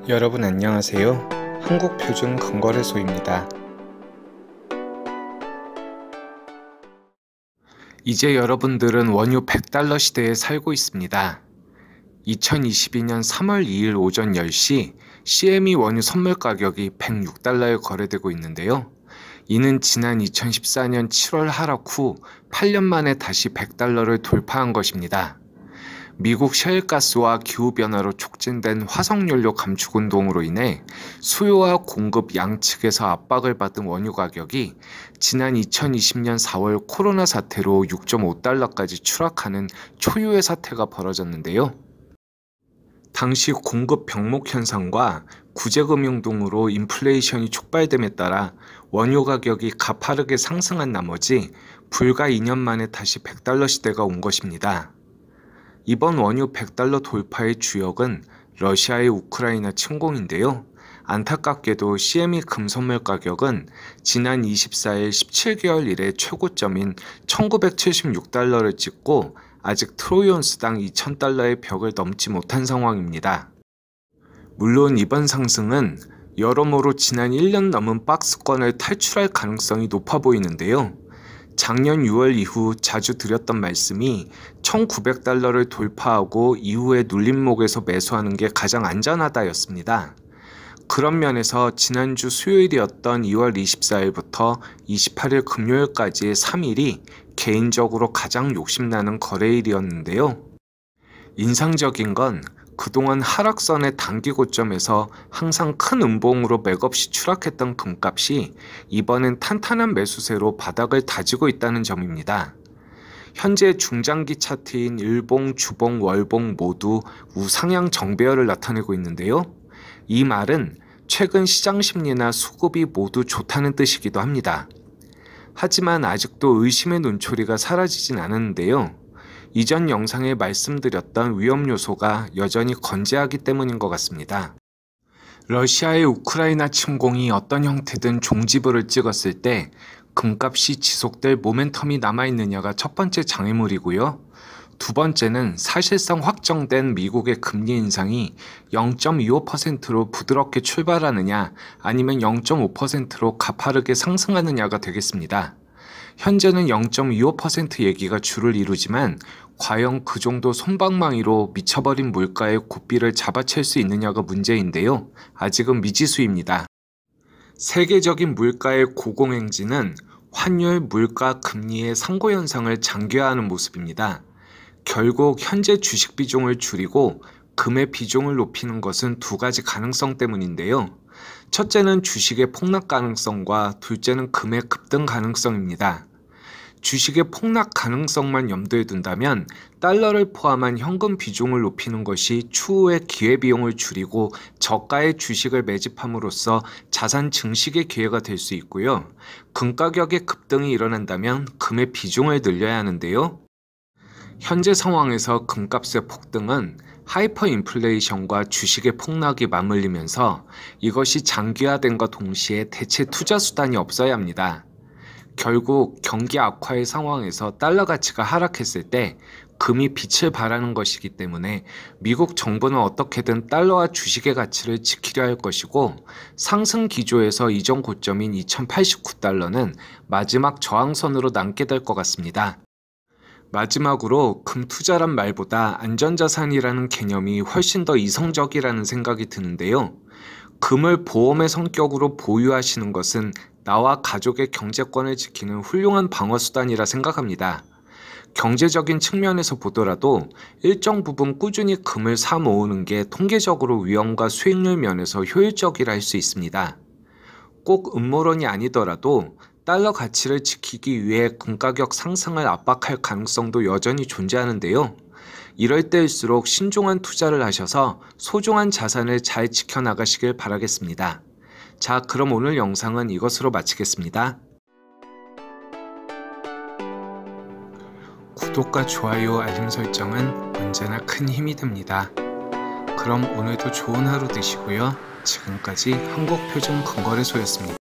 여러분 안녕하세요. 한국표준금거래소입니다. 이제 여러분들은 원유 100달러 시대에 살고 있습니다. 2022년 3월 2일 오전 10시 CME 원유 선물 가격이 106달러에 거래되고 있는데요. 이는 지난 2014년 7월 하락 후 8년 만에 다시 100달러를 돌파한 것입니다. 미국 셰일가스와 기후변화로 촉진된 화석연료 감축 운동으로 인해 수요와 공급 양측에서 압박을 받은 원유 가격이 지난 2020년 4월 코로나 사태로 6.5달러까지 추락하는 초유의 사태가 벌어졌는데요. 당시 공급 병목 현상과 구제금융 등으로 인플레이션이 촉발됨에 따라 원유 가격이 가파르게 상승한 나머지 불과 2년 만에 다시 100달러 시대가 온 것입니다. 이번 원유 100달러 돌파의 주역은 러시아의 우크라이나 침공인데요. 안타깝게도 CME 금선물 가격은 지난 24일 17개월 이래 최고점인 1976달러를 찍고 아직 트로이온스당 2000달러의 벽을 넘지 못한 상황입니다. 물론 이번 상승은 여러모로 지난 1년 넘은 박스권을 탈출할 가능성이 높아 보이는데요. 작년 6월 이후 자주 드렸던 말씀이 1900달러를 돌파하고 이후에 눌림목에서 매수하는 게 가장 안전하다였습니다. 그런 면에서 지난주 수요일이었던 2월 24일부터 28일 금요일까지의 3일이 개인적으로 가장 욕심나는 거래일이었는데요. 인상적인 건 그동안 하락선의 단기 고점에서 항상 큰 음봉으로 맥없이 추락했던 금값이 이번엔 탄탄한 매수세로 바닥을 다지고 있다는 점입니다. 현재 중장기 차트인 일봉, 주봉, 월봉 모두 우상향 정배열을 나타내고 있는데요. 이 말은 최근 시장 심리나 수급이 모두 좋다는 뜻이기도 합니다. 하지만 아직도 의심의 눈초리가 사라지진 않았는데요. 이전 영상에 말씀드렸던 위험 요소가 여전히 건재하기 때문인 것 같습니다. 러시아의 우크라이나 침공이 어떤 형태든 종지부를 찍었을 때 금값이 지속될 모멘텀이 남아있느냐가 첫 번째 장애물이고요. 두 번째는 사실상 확정된 미국의 금리 인상이 0.25%로 부드럽게 출발하느냐 아니면 0.5%로 가파르게 상승하느냐가 되겠습니다. 현재는 0.25% 얘기가 주를 이루지만 과연 그 정도 솜방망이로 미쳐버린 물가의 고삐를 잡아챌 수 있느냐가 문제인데요. 아직은 미지수입니다. 세계적인 물가의 고공행진은 환율, 물가, 금리의 상고현상을 장기화하는 모습입니다. 결국 현재 주식 비중을 줄이고 금의 비중을 높이는 것은 두 가지 가능성 때문인데요. 첫째는 주식의 폭락 가능성과 둘째는 금의 급등 가능성입니다. 주식의 폭락 가능성만 염두에 둔다면 달러를 포함한 현금 비중을 높이는 것이 추후에 기회비용을 줄이고 저가의 주식을 매집함으로써 자산 증식의 기회가 될 수 있고요. 금 가격의 급등이 일어난다면 금의 비중을 늘려야 하는데요. 현재 상황에서 금값의 폭등은 하이퍼 인플레이션과 주식의 폭락이 맞물리면서 이것이 장기화된과 동시에 대체 투자 수단이 없어야 합니다. 결국 경기 악화의 상황에서 달러 가치가 하락했을 때 금이 빛을 발하는 것이기 때문에 미국 정부는 어떻게든 달러와 주식의 가치를 지키려 할 것이고 상승 기조에서 이전 고점인 2089달러는 마지막 저항선으로 남게 될 것 같습니다. 마지막으로 금 투자란 말보다 안전자산이라는 개념이 훨씬 더 이성적이라는 생각이 드는데요. 금을 보험의 성격으로 보유하시는 것은 나와 가족의 경제권을 지키는 훌륭한 방어수단이라 생각합니다. 경제적인 측면에서 보더라도 일정 부분 꾸준히 금을 사 모으는 게 통계적으로 위험과 수익률 면에서 효율적이라 할 수 있습니다. 꼭 음모론이 아니더라도 달러 가치를 지키기 위해 금 가격 상승을 압박할 가능성도 여전히 존재하는데요. 이럴 때일수록 신중한 투자를 하셔서 소중한 자산을 잘 지켜나가시길 바라겠습니다. 자, 그럼 오늘 영상은 이것으로 마치겠습니다. 구독과 좋아요, 알림 설정은 언제나 큰 힘이 됩니다. 그럼 오늘도 좋은 하루 되시고요. 지금까지 한국표준금거래소였습니다.